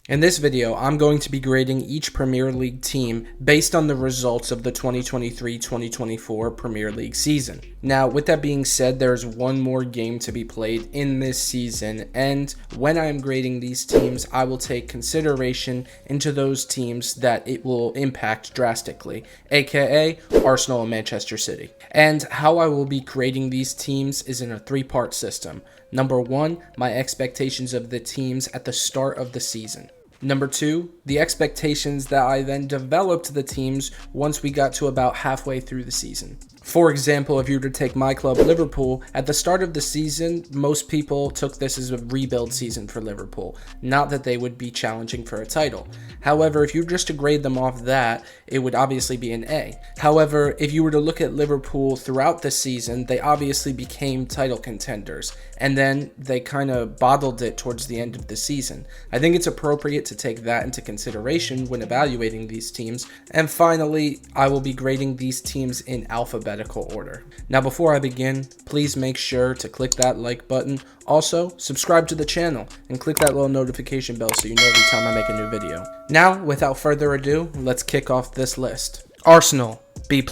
In this video, I'm going to be grading each Premier League team based on the results of the 2023-2024 Premier League season. Now, with that being said, there's one more game to be played in this season, and when I am grading these teams, I will take consideration into those teams that it will impact drastically, aka Arsenal and Manchester City. And how I will be grading these teams is in a three-part system. Number one, my expectations of the teams at the start of the season. Number two, the expectations that I then developed the teams once we got to about halfway through the season. For example, if you were to take my club, Liverpool, at the start of the season, most people took this as a rebuild season for Liverpool, not that they would be challenging for a title. However, if you were just to grade them off that, it would obviously be an A. However, if you were to look at Liverpool throughout the season, they obviously became title contenders, and then they kind of bottled it towards the end of the season. I think it's appropriate to take that into consideration when evaluating these teams. And finally, I will be grading these teams in alphabetical order. Now, before I begin, please make sure to click that like button. Also, subscribe to the channel and click that little notification bell so you know every time I make a new video. Now, without further ado, let's kick off this list. Arsenal, B+.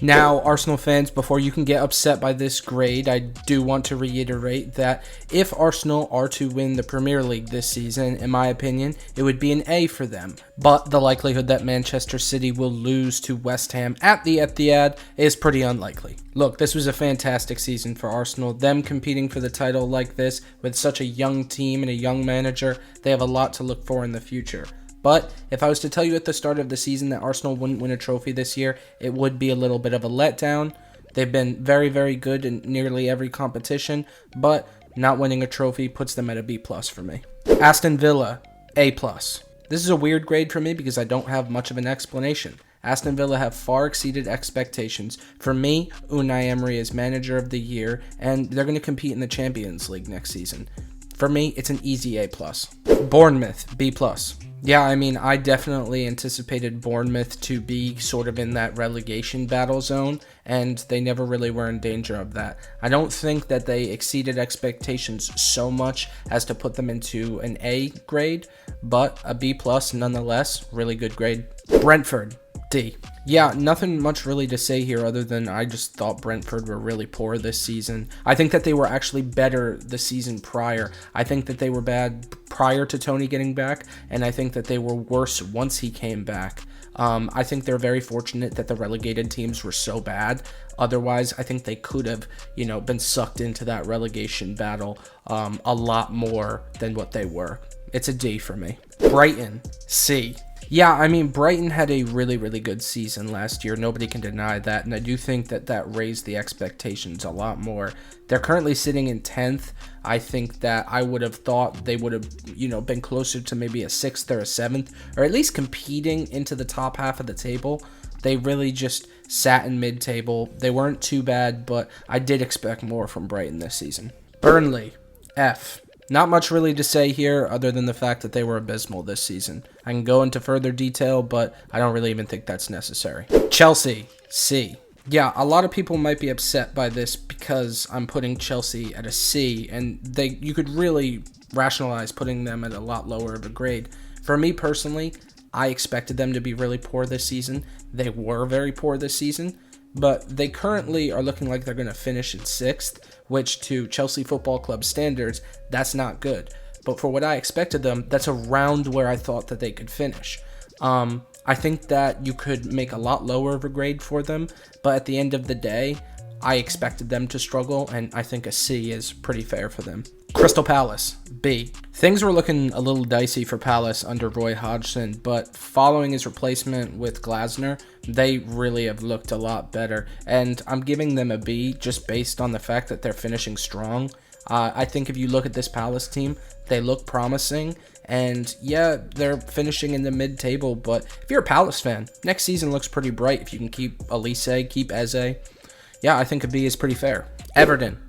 Now, Arsenal fans, before you can get upset by this grade, I do want to reiterate that if Arsenal are to win the Premier League this season, in my opinion, it would be an A for them. But the likelihood that Manchester City will lose to West Ham at the Etihad is pretty unlikely. Look, this was a fantastic season for Arsenal. Them competing for the title like this with such a young team and a young manager, they have a lot to look for in the future. But if I was to tell you at the start of the season that Arsenal wouldn't win a trophy this year, it would be a little bit of a letdown. They've been very, very good in nearly every competition, but not winning a trophy puts them at a B+ for me. Aston Villa, A+. This is a weird grade for me because I don't have much of an explanation. Aston Villa have far exceeded expectations. For me, Unai Emery is manager of the year, and they're going to compete in the Champions League next season. For me, it's an easy A+. Bournemouth, B+. Yeah, I mean, I definitely anticipated Bournemouth to be sort of in that relegation battle zone, and they never really were in danger of that. I don't think that they exceeded expectations so much as to put them into an A grade, but a B+ nonetheless, really good grade. Brentford, D. Yeah, nothing much really to say here other than I just thought Brentford were really poor this season. I think that they were actually better the season prior. I think that they were bad prior to Tony getting back, and I think that they were worse once he came back. I think they're very fortunate that the relegated teams were so bad. Otherwise, I think they could have, been sucked into that relegation battle a lot more than what they were. It's a D for me. Brighton, C. Yeah, I mean, Brighton had a really, really good season last year. Nobody can deny that, and I do think that that raised the expectations a lot more. They're currently sitting in 10th. I think that I would have thought they would have, been closer to maybe a 6th or a 7th, or at least competing into the top half of the table. They really just sat in mid-table. They weren't too bad, but I did expect more from Brighton this season. Burnley, F. Not much really to say here other than the fact that they were abysmal this season. I can go into further detail, but I don't really even think that's necessary. Chelsea, C. Yeah, a lot of people might be upset by this because I'm putting Chelsea at a C, and you could really rationalize putting them at a lot lower of a grade. For me personally, I expected them to be really poor this season. They were very poor this season, but they currently are looking like they're going to finish in 6th, which to Chelsea Football Club standards, that's not good. But for what I expected them, that's around where I thought that they could finish. I think that you could make a lot lower of a grade for them, but at the end of the day, I expected them to struggle, and I think a C is pretty fair for them. Crystal Palace, B. Things were looking a little dicey for Palace under Roy Hodgson, but following his replacement with Glasner, they really have looked a lot better, and I'm giving them a B just based on the fact that they're finishing strong. I think if you look at this Palace team, they look promising, and yeah, they're finishing in the mid-table, but if you're a Palace fan, next season looks pretty bright if you can keep Elise, keep Eze. Yeah, I think a B is pretty fair. Everton,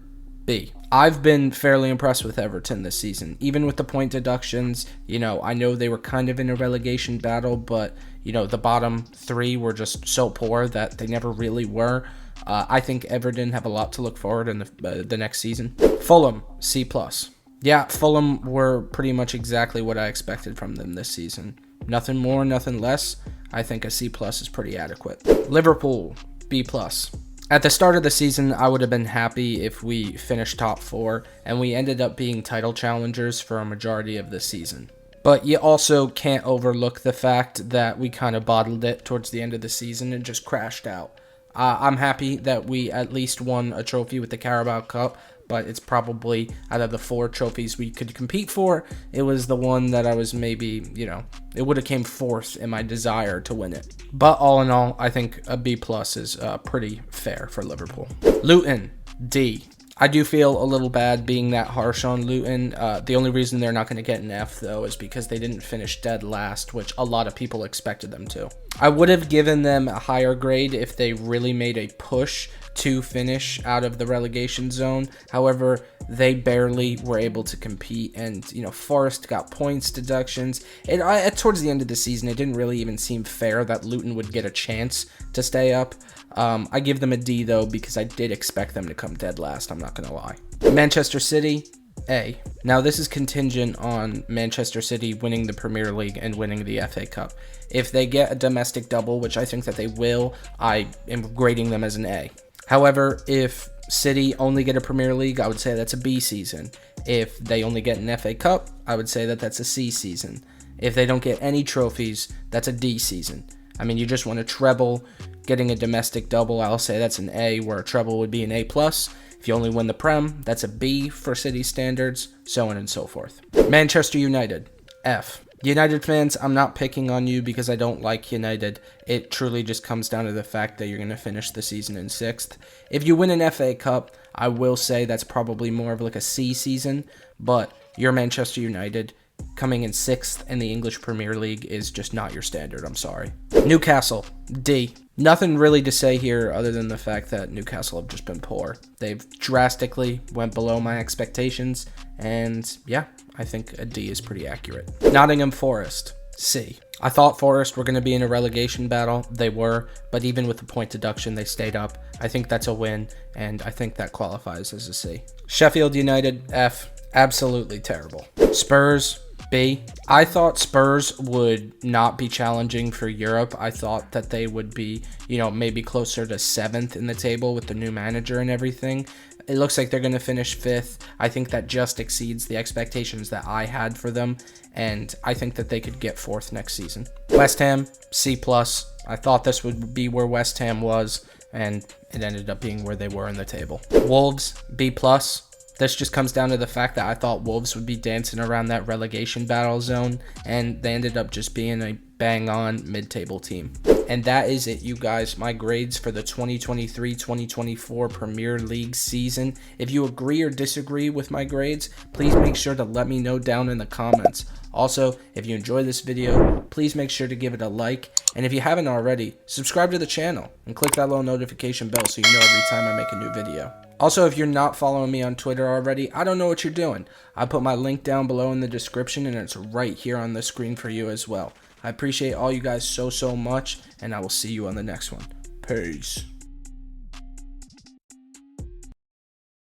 B. I've been fairly impressed with Everton this season, even with the point deductions. I know they were kind of in a relegation battle, but, the bottom three were just so poor that they never really were. I think Everton have a lot to look forward in the next season. Fulham, C+. Yeah, Fulham were pretty much exactly what I expected from them this season. Nothing more, nothing less. I think a C+ is pretty adequate. Liverpool, B+. At the start of the season, I would have been happy if we finished top 4, and we ended up being title challengers for a majority of the season. But you also can't overlook the fact that we kind of bottled it towards the end of the season and just crashed out. I'm happy that we at least won a trophy with the Carabao Cup, but it's probably out of the 4 trophies we could compete for, it was the one that I was maybe, it would have came fourth in my desire to win it. But all in all, I think a B+ is pretty fair for Liverpool. Luton, D. I do feel a little bad being that harsh on Luton. The only reason they're not going to get an F, though, is because they didn't finish dead last, which a lot of people expected them to. I would have given them a higher grade if they really made a push to finish out of the relegation zone. However, they barely were able to compete, and Forest got points deductions. Towards the end of the season, it didn't really even seem fair that Luton would get a chance to stay up. I give them a D, though, because I did expect them to come dead last, I'm not going to lie. Manchester City, A. Now, this is contingent on Manchester City winning the Premier League and winning the FA Cup. If they get a domestic double, which I think that they will, I am grading them as an A. However, if City only get a Premier League, I would say that's a B season. If they only get an FA Cup, I would say that that's a C season. If they don't get any trophies, that's a D season. I mean, you just want a treble. Getting a domestic double, I'll say that's an A, where a treble would be an A+. If you only win the Prem, that's a B for City standards, so on and so forth. Manchester United, F. United fans, I'm not picking on you because I don't like United. It truly just comes down to the fact that you're going to finish the season in 6th. If you win an FA Cup, I will say that's probably more of like a C season, but you're Manchester United. Coming in 6th in the English Premier League is just not your standard, I'm sorry. Newcastle, D. Nothing really to say here other than the fact that Newcastle have just been poor. They've drastically went below my expectations, and yeah, I think a D is pretty accurate. Nottingham Forest, C. I thought Forest were going to be in a relegation battle. They were, but even with the point deduction, they stayed up. I think that's a win, and I think that qualifies as a C. Sheffield United, F. Absolutely terrible. Spurs, B. I thought Spurs would not be challenging for Europe. I thought that they would be, maybe closer to 7th in the table with the new manager and everything. It looks like they're going to finish 5th. I think that just exceeds the expectations that I had for them, and I think that they could get 4th next season. West Ham, C+. I thought this would be where West Ham was, and it ended up being where they were in the table. Wolves, B+. This just comes down to the fact that I thought Wolves would be dancing around that relegation battle zone, and they ended up just being a bang-on mid-table team. And that is it, you guys. My grades for the 2023-2024 Premier League season. If you agree or disagree with my grades, please make sure to let me know down in the comments. Also, if you enjoy this video, please make sure to give it a like. And if you haven't already, subscribe to the channel and click that little notification bell so you know every time I make a new video. Also, if you're not following me on Twitter already, I don't know what you're doing. I put my link down below in the description, and it's right here on the screen for you as well. I appreciate all you guys so much, and I will see you on the next one. Peace.